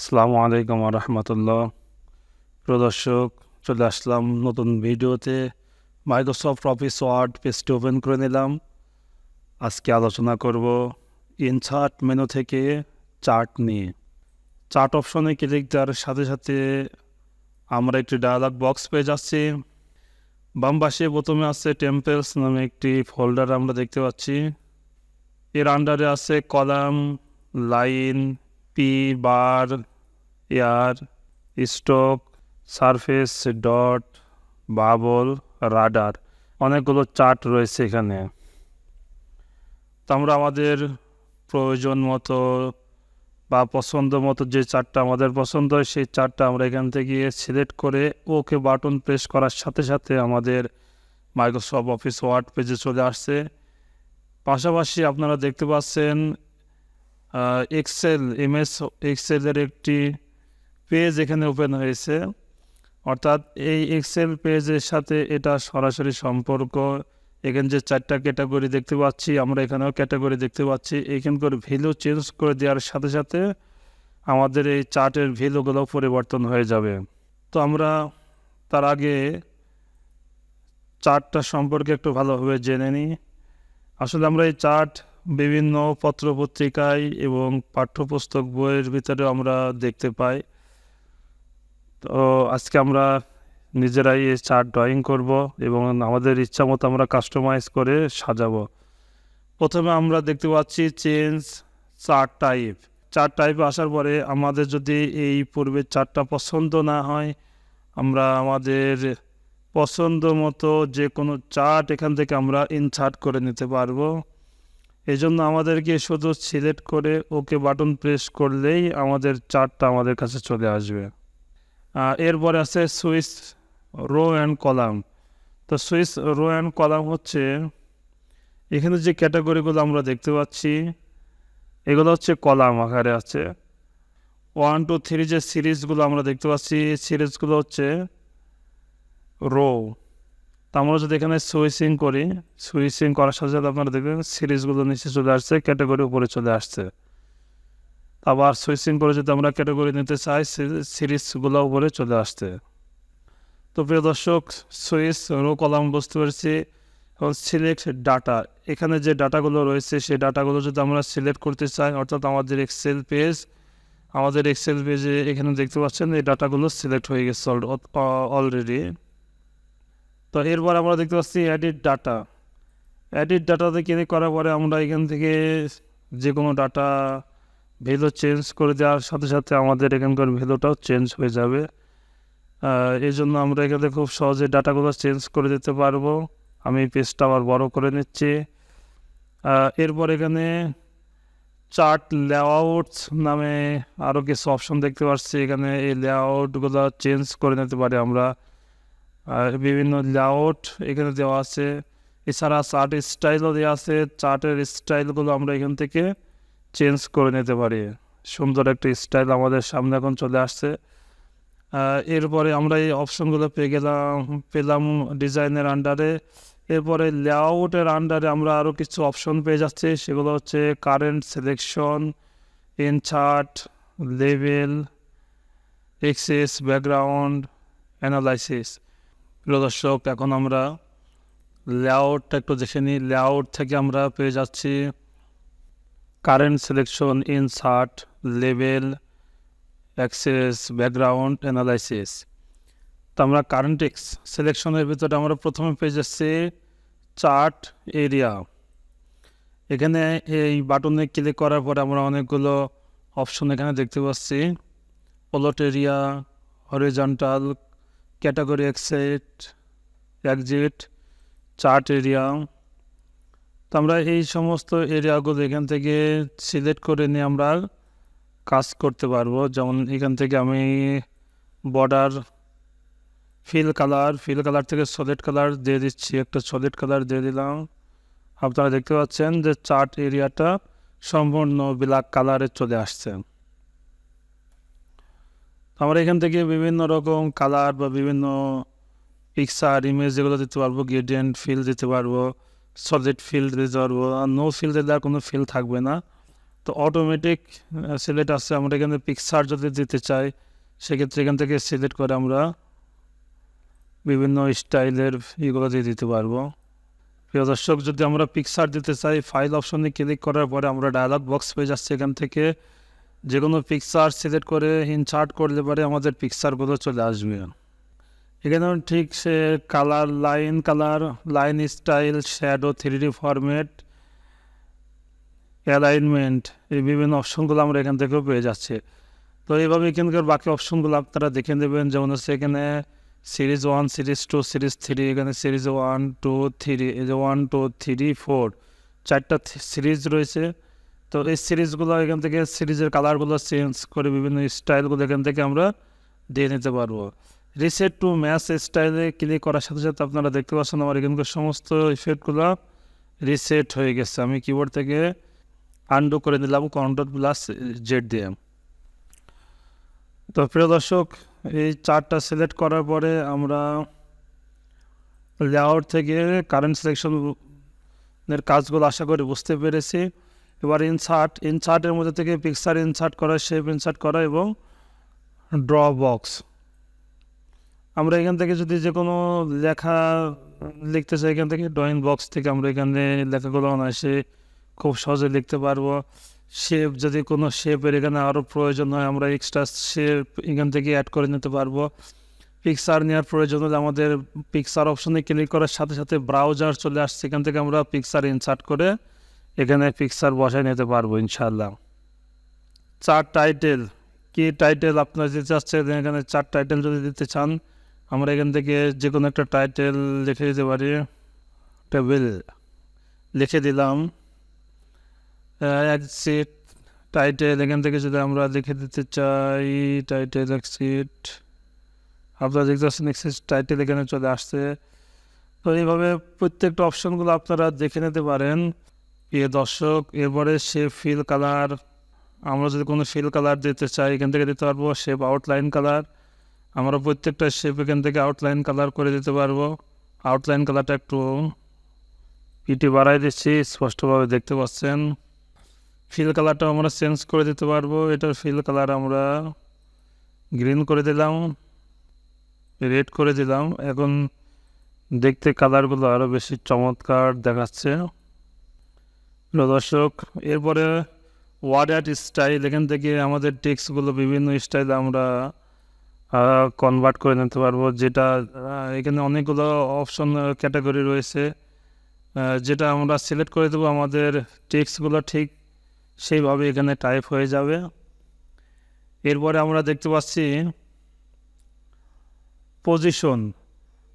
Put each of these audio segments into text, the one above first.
আসসালামু আলাইকুম রহমতুল্লাহ। প্রদর্শক, চলে আসলাম নতুন ভিডিওতে। মাইক্রোসফট অফিস ওয়ার্ড পেজটি ওপেন করে নিলাম। আজকে আলোচনা করব ইনসার্ট মেনু থেকে চার্ট নিয়ে। চার্ট অপশনে ক্লিক দেওয়ার সাথে সাথে আমরা একটি ডায়ালগ বক্স পেয়ে যাচ্ছি। বাম পাশে প্রথমে আছে টেম্পেলস নামে একটি ফোল্ডার আমরা দেখতে পাচ্ছি। এর আন্ডারে আছে column, line, pie, bar, area, stock, surface, dot, bubble, radar, অনেকগুলো চার্ট রয়েছে এখানে। তো আমরা আমাদের প্রয়োজন মতো বা পছন্দ মতো যে চার্টটা আমাদের পছন্দ হয় সেই চার্টটা আমরা এখান থেকে সিলেক্ট করে ওকে বাটন প্রেস করার সাথে সাথে আমাদের মাইক্রোসফট অফিস ওয়ার্ড পেজে চলে আসছে। পাশাপাশি আপনারা দেখতে পাচ্ছেন এমএস এক্সেলের একটি পেজ এখানে ওপেন হয়েছে, অর্থাৎ এই এক্সেল পেজের সাথে এটা সরাসরি সম্পর্ক। এখানে যে চারটা ক্যাটাগরি দেখতে পাচ্ছি, আমরা এখানেও ক্যাটাগরি দেখতে পাচ্ছি। এখানকার ভ্যালু চেঞ্জ করে দেওয়ার সাথে সাথে আমাদের এই চার্টের ভ্যালুগুলো পরিবর্তন হয়ে যাবে। তো আমরা তার আগে চার্টটা সম্পর্কে একটু ভালোভাবে জেনে নিই। আসলে আমরা এই চার্ট বিভিন্ন পত্রপত্রিকায় এবং পাঠ্যপুস্তক বইয়ের ভিতরে আমরা দেখতে পাই। তো আজকে আমরা নিজেরাই এই চার্ট ড্রয়িং করব এবং আমাদের ইচ্ছা মতো আমরা কাস্টমাইজ করে সাজাবো। প্রথমে আমরা দেখতে পাচ্ছি চেঞ্জ চার্ট টাইপ। চার্ট টাইপে আসার পরে আমাদের যদি এই পূর্বের চার্টটা পছন্দ না হয়, আমরা আমাদের পছন্দ মতো যে কোনো চার্ট এখান থেকে আমরা ইনসার্ট করে নিতে পারবো। এই জন্য আমাদেরকে শুধু সিলেক্ট করে ওকে বাটন প্রেস করলেই আমাদের চার্টটা আমাদের কাছে চলে আসবে। এরপরে আছে সুইচ রো অ্যান্ড কলাম। তো সুইচ রো অ্যান্ড কলাম হচ্ছে এখানে যে ক্যাটাগরিগুলো আমরা দেখতে পাচ্ছি এগুলো হচ্ছে কলাম আকারে আছে। 1, 2, 3 যে সিরিজগুলো আমরা দেখতে পাচ্ছি এই সিরিজগুলো হচ্ছে রো। তা আমরা যদি এখানে সুইচিং করি, সুইচিং করার সাথে সাথে আপনারা দেখবেন সিরিজগুলো নিচে চলে আসছে, ক্যাটাগরি উপরে চলে আসছে। আবার সুইচিং করে যদি আমরা ক্যাটাগরি নিতে চাই, সিরিজগুলো উপরে চলে আসছে। তো প্রিয় দর্শক, সুইচ রো কলাম বুঝতে পেরেছি। এবং সিলেক্ট ডাটা, এখানে যে ডাটাগুলো রয়েছে সেই ডাটাগুলো যদি আমরা সিলেক্ট করতে চাই, অর্থাৎ আমাদের এক্সেল পেজে এখানে দেখতে পাচ্ছেন এই ডাটাগুলো সিলেক্ট হয়ে গেছে অলরেডি। তো এরপর আমরা দেখতে পাচ্ছি এডিট ডাটাতে ক্লিক করার পরে আমরা এখান থেকে যে কোনো ডাটা ভ্যালু চেঞ্জ করে দেওয়ার সাথে সাথে আমাদের এখানকার ভ্যালুটাও চেঞ্জ হয়ে যাবে। এই জন্য আমরা এখানে খুব সহজে ডাটাগুলো চেঞ্জ করে দিতে পারবো। আমি পেজটা আবার বড় করে নিচ্ছি। এরপর এখানে চার্ট লেআউটস নামে আরও কিছু অপশন দেখতে পাচ্ছি। এখানে এই লেআউটগুলো চেঞ্জ করে নিতে পারি আমরা। বিভিন্ন লেআউট এখানে দেওয়া আছে। এছাড়া চার্ট স্টাইলও দেওয়া আছে। চার্টের স্টাইলগুলো আমরা এখান থেকে চেঞ্জ করে নিতে পারি। সুন্দর একটা স্টাইল আমাদের সামনে এখন চলে আসছে। এরপরে আমরা এই অপশনগুলো পেলাম ডিজাইনের আন্ডারে। এরপরে লেআউটের আন্ডারে আমরা আরও কিছু অপশন পেয়ে যাচ্ছি। সেগুলো হচ্ছে current selection, insert, label, access, background, analysis. প্রিয় দর্শক, এখন আমরা লেআউটটা একটু দেখে নিই। লেআউট থেকে আমরা পেয়ে যাচ্ছি current selection, insert, label, access, background, analysis. তো আমরা কারেন্ট সিলেকশনের ভিতরে আমরা প্রথমে পেয়ে যাচ্ছি চার্ট এরিয়া। এখানে এই বাটনে ক্লিক করার পরে আমরা অনেকগুলো অপশন এখানে দেখতে পাচ্ছি। Plot area, horizontal, category exit, chart area. তো আমরা এই সমস্ত এরিয়াগুলো এখান থেকে সিলেক্ট করে নিয়ে আমরা কাজ করতে পারবো। যেমন এখান থেকে আমি বর্ডার, ফিল কালার থেকে সলিড কালার দিয়ে দিচ্ছি, একটা সলিড কালার দিয়ে দিলাম। আপনারা দেখতে পাচ্ছেন যে চার্ট এরিয়াটা সম্পূর্ণ ব্ল্যাক কালারে চলে আসছে। আমরা এখান থেকে বিভিন্ন রকম কালার বা বিভিন্ন পিকচার, ইমেজ যেগুলো দিতে পারবো, গ্রেডিয়েন্ট ফিল দিতে পারবো, সলিড ফিল দিতে পারবো। আর নো ফিল দিলে আর কোনো ফিল থাকবে না। তো তো অটোমেটিক সিলেক্ট আছে। আমরা এখানে পিকচার যদি দিতে চাই সেক্ষেত্রে এখান থেকে সিলেক্ট করে আমরা বিভিন্ন স্টাইলের এগুলো দিয়ে দিতে পারবো। প্রিয় দর্শক, যদি আমরা পিকচার দিতে চাই ফাইল অপশনে ক্লিক করার পরে আমরা ডায়ালগ বক্স পেয়ে যাচ্ছি। এখান থেকে যে কোনো পিকচার সিলেক্ট করে ইনসার্ট করলে পরে আমাদের পিকচারগুলো চলে আসবে। এখানে ঠিক সে colour, line style, shadow, 3D format, alignment, এই বিভিন্ন অপশনগুলো আমরা এখান থেকেও পেয়ে যাচ্ছি। তো এইভাবে এখানকার বাকি অপশনগুলো আপনারা দেখে নেবেন। যেমন হচ্ছে এখানে সিরিজ 1, সিরিজ 2, সিরিজ 3, এখানে সিরিজ 1, 2, 3, এই যে 1, 2, 3, 4 4টা সিরিজ রয়েছে। তো এই সিরিজগুলো এখান থেকে সিরিজের কালারগুলো চেঞ্জ করে বিভিন্ন স্টাইলগুলো এখান থেকে আমরা দিয়ে নিতে পারবো। রিসেট টু ম্যাচ স্টাইলে ক্লিক করার সাথে সাথে আপনারা দেখতে পাচ্ছেন আমার এখানকার সমস্ত ইফেক্টগুলো রিসেট হয়ে গেছে। আমি কিবোর্ড থেকে আনডু করে দিলাম Ctrl+Z দিয়ে। তো প্রিয় দর্শক, এই চারটা সিলেক্ট করার পরে আমরা লেআউট থেকে কারেন্ট সিলেকশনের কাজগুলো আশা করি বুঝতে পেরেছি। এবার ইনসার্টের মধ্যে থেকে পিকচার ইনসার্ট করা, শেপ ইনসার্ট করা এবং ড্র বক্স। আমরা এখান থেকে যদি যে কোনো লেখা লিখতে চাই এখান থেকে ড্রয়িং বক্স থেকে আমরা এখানে লেখাগুলো অনায়াসে খুব সহজে লিখতে পারবো। শেপ, যদি কোনো শেপের এখানে আরও প্রয়োজন হয় আমরা এক্সট্রা শেপ এখান থেকে অ্যাড করে নিতে পারবো। পিকচার নেওয়ার প্রয়োজন হলে আমাদের পিকচার অপশনে ক্লিক করার সাথে সাথে ব্রাউজার চলে আসছে, এখান থেকে আমরা পিকচার ইনসার্ট করে এখানে পিকচার বসায় নিতে পারবো ইনশাআল্লাহ। চার টাইটেল, কি টাইটেল আপনারা দিতে চাচ্ছেন এখানে চার টাইটেল যদি দিতে চান আমরা এখান থেকে যে কোনো একটা টাইটেল লিখে দিতে পারি। টেবিল লিখে দিলাম। এক্সিট টাইটেল, এখান থেকে যদি আমরা লিখে দিতে চাই টাইটেল এক্সিট, আপনারা দেখতে পাচ্ছেন এক্সিট টাইটেল এখানে চলে আসছে। তো এইভাবে প্রত্যেকটা অপশনগুলো আপনারা দেখে নিতে পারেন। দর্শক, এরপরে শেপ ফিল কালার, আমরা যদি কোনো ফিল কালার দিতে চাই এখান থেকে দিতে পারবো। শেপ আউটলাইন কালার, আমরা প্রত্যেকটা শেপ এখান থেকে আউটলাইন কালার করে দিতে পারবো। আউটলাইন কালারটা একটু পিটি বাড়াই দিচ্ছি, স্পষ্টভাবে দেখতে পাচ্ছেন। ফিল কালারটা আমরা চেঞ্জ করে দিতে পারবো। এটার ফিল কালার আমরা গ্রিন করে দিলাম, রেড করে দিলাম। এখন দেখতে কালারগুলো আরও বেশি চমৎকার দেখাচ্ছে। দর্শক, এরপরে ওয়ার্ড আর্ট স্টাইল, এখান থেকে আমাদের টেক্সটগুলো বিভিন্ন স্টাইলে আমরা কনভার্ট করে নিতে পারবো। যেটা এখানে অনেকগুলো অপশন ক্যাটাগরি রয়েছে, যেটা আমরা সিলেক্ট করে দেবো আমাদের টেক্সটগুলো ঠিক সেইভাবে এখানে টাইপ হয়ে যাবে। এরপরে আমরা দেখতে পাচ্ছি পজিশন।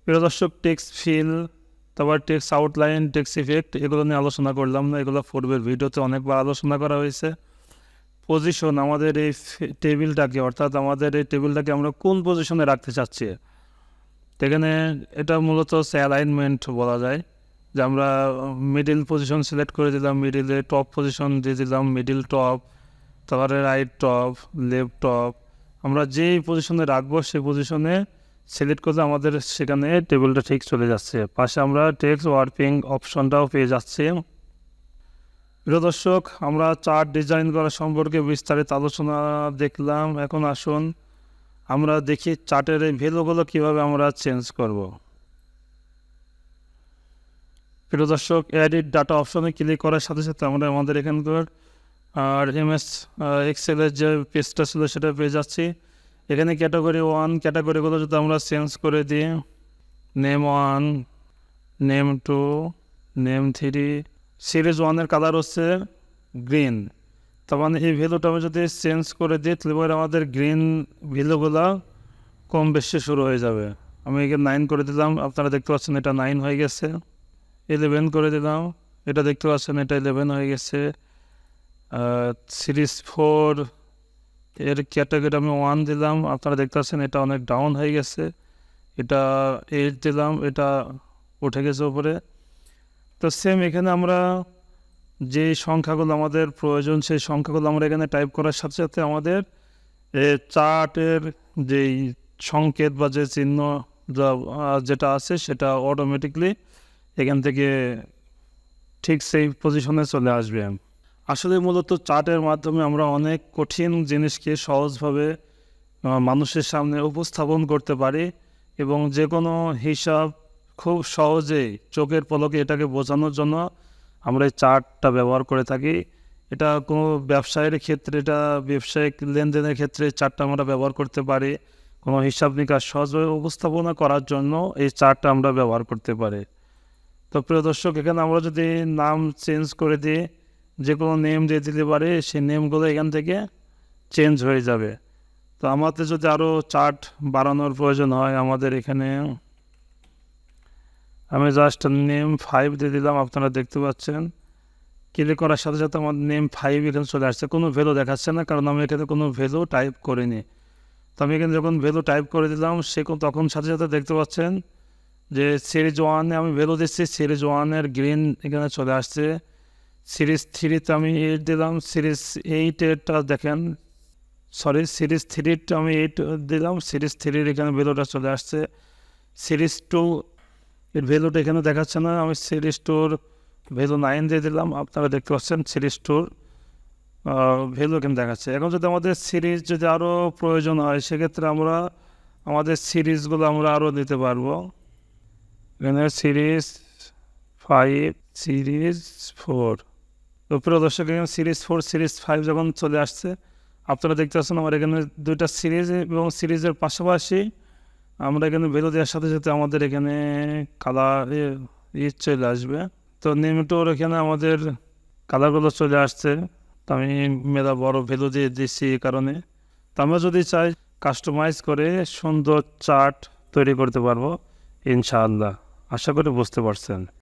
প্রিয় দর্শক, টেক্সট ফিল, তারপর টেক্সট আউটলাইন, টেক্সট ইফেক্ট, এগুলো নিয়ে আলোচনা করলাম না, এগুলো পূর্বের ভিডিওতে অনেকবার আলোচনা করা হয়েছে। পজিশন, আমাদের এই টেবিলটাকে, অর্থাৎ আমাদের এই টেবিলটাকে আমরা কোন পজিশনে রাখতে চাচ্ছি, এখানে এটা মূলত অ্যালাইনমেন্ট বলা যায়। যে আমরা মিডিল পজিশন সিলেক্ট করে দিলাম, মিডিলে টপ পজিশন দিয়ে দিলাম, মিডিল টপ, তারপরে রাইট টপ, লেফট টপ, আমরা যেই পজিশনে রাখবো সেই পজিশনে সিলেক্ট করলে আমাদের সেখানে টেবিলটা ঠিক চলে যাচ্ছে। পাশে আমরা টেক্সট ওয়ার্পিং অপশনটাও পেয়ে যাচ্ছি। প্রিয় দর্শক, আমরা চার্ট ডিজাইন করা সম্পর্কে বিস্তারিত আলোচনা দেখলাম। এখন আসুন আমরা দেখি চার্টের এই ভ্যালুগুলো কীভাবে আমরা চেঞ্জ করব। প্রিয় দর্শক, এডিট ডাটা অপশনে ক্লিক করার সাথে সাথে আমরা আমাদের এখানকার এমএস এক্সেলের যে পেজটা ছিল সেটা পেয়ে যাচ্ছি। এখানে ক্যাটাগরি 1 ক্যাটাগরিগুলো যদি আমরা চেঞ্জ করে দিই, নেম 1, নেম 2, নেম 3, সিরিজ 1-এর কালার হচ্ছে গ্রিন। তার মানে এই ভ্যালুটা আমি যদি চেঞ্জ করে দিই তাহলে আমাদের গ্রিন ভ্যালুগুলো কম বেশি শুরু হয়ে যাবে। আমি এখানে 9 করে দিলাম, আপনারা দেখতে পাচ্ছেন এটা 9 হয়ে গেছে। 11 করে দিলাম, এটা দেখতে পাচ্ছেন এটা 11 হয়ে গেছে। সিরিজ 4 এর ক্যাটাগরি আমি 1 দিলাম, আপনারা দেখতে পাচ্ছেন এটা অনেক ডাউন হয়ে গেছে। এটা 8 দিলাম, এটা উঠে গেছে উপরে। তো সেম এখানে আমরা যে সংখ্যাগুলো আমাদের প্রয়োজন সেই সংখ্যাগুলো আমরা এখানে টাইপ করার সাথে সাথে আমাদের চার্টের যেই সংকেত বা যে চিহ্ন যেটা আছে সেটা অটোমেটিকলি এখান থেকে ঠিক সেই পজিশনে চলে আসবে। আসলে মূলত চার্টের মাধ্যমে আমরা অনেক কঠিন জিনিসকে সহজভাবে মানুষের সামনে উপস্থাপন করতে পারি এবং যে কোনো হিসাব খুব সহজেই চোখের পলকে এটাকে বোঝানোর জন্য আমরা এই চার্টটা ব্যবহার করে থাকি। এটা কোনো ব্যবসায়ের ক্ষেত্রে, এটা ব্যবসায়িক লেনদেনের ক্ষেত্রে চার্টটা আমরা ব্যবহার করতে পারি। কোনো হিসাব নিকাশ সহজভাবে উপস্থাপনা করার জন্য এই চার্টটা আমরা ব্যবহার করতে পারি। তো প্রিয় দর্শক, এখানে আমরা যদি নাম চেঞ্জ করে দিই, যে কোনো নেম দিয়ে দিতে পারি, সেই নেমগুলো এখান থেকে চেঞ্জ হয়ে যাবে। তো আমাদের যদি আরও চার্ট বাড়ানোর প্রয়োজন হয়, আমাদের এখানে আমি জাস্ট নেম 5 দিয়ে দিলাম। আপনারা দেখতে পাচ্ছেন ক্লিক করার সাথে সাথে আমার নেম 5 এখানে চলে আসছে। কোনো ভ্যালু দেখাচ্ছে না, কারণ আমি এখানে কোনো ভ্যালু টাইপ করিনি। তো আমি এখানে যখন ভ্যালু টাইপ করে দিলাম, তখন সাথে সাথে দেখতে পাচ্ছেন যে সিরিজ 1-এ আমি ভ্যালু দিচ্ছি, সিরিজ 1-এর গ্রিন এখানে চলে আসছে। সিরিজ 3-তে আমি 8 দিলাম, সিরিজ 8-এরটা দেখেন, সিরিজ 3-টা আমি 8 দিলাম, সিরিজ 3-এর এখানে ভ্যালুটা চলে আসছে। সিরিজ 2 এর ভ্যালুটা এখানে দেখাচ্ছে না, আমি সিরিজ 2-র ভ্যালু 9 দিয়ে দিলাম। আপনারা দেখতে পাচ্ছেন সিরিজ 2-র ভ্যালু এখানে দেখাচ্ছে। এখন যদি আমাদের সিরিজ যদি আরও প্রয়োজন হয়, সেক্ষেত্রে আমরা আমাদের সিরিজগুলো আমরা আরও দিতে পারবো। এখানে সিরিজ 5, সিরিজ 4। তো প্রিয় দর্শক, এখানে সিরিজ 4, সিরিজ 5 যখন চলে আসছে, আপনারা দেখতে পাচ্ছেন আমার এখানে দুইটা সিরিজ এবং সিরিজের পাশাপাশি আমরা এখানে ভ্যালু দেওয়ার সাথে সাথে আমাদের এখানে কালার চলে আসবে। তো নেমটোর এখানে আমাদের কালারগুলো চলে আসছে। তো আমি মেলা বড় ভ্যালু দিয়ে দিচ্ছি এই কারণে। তো আমরা যদি চাই কাস্টমাইজ করে সুন্দর চার্ট তৈরি করতে পারবো ইনশাআল্লাহ। আশা করি বুঝতে পারছেন।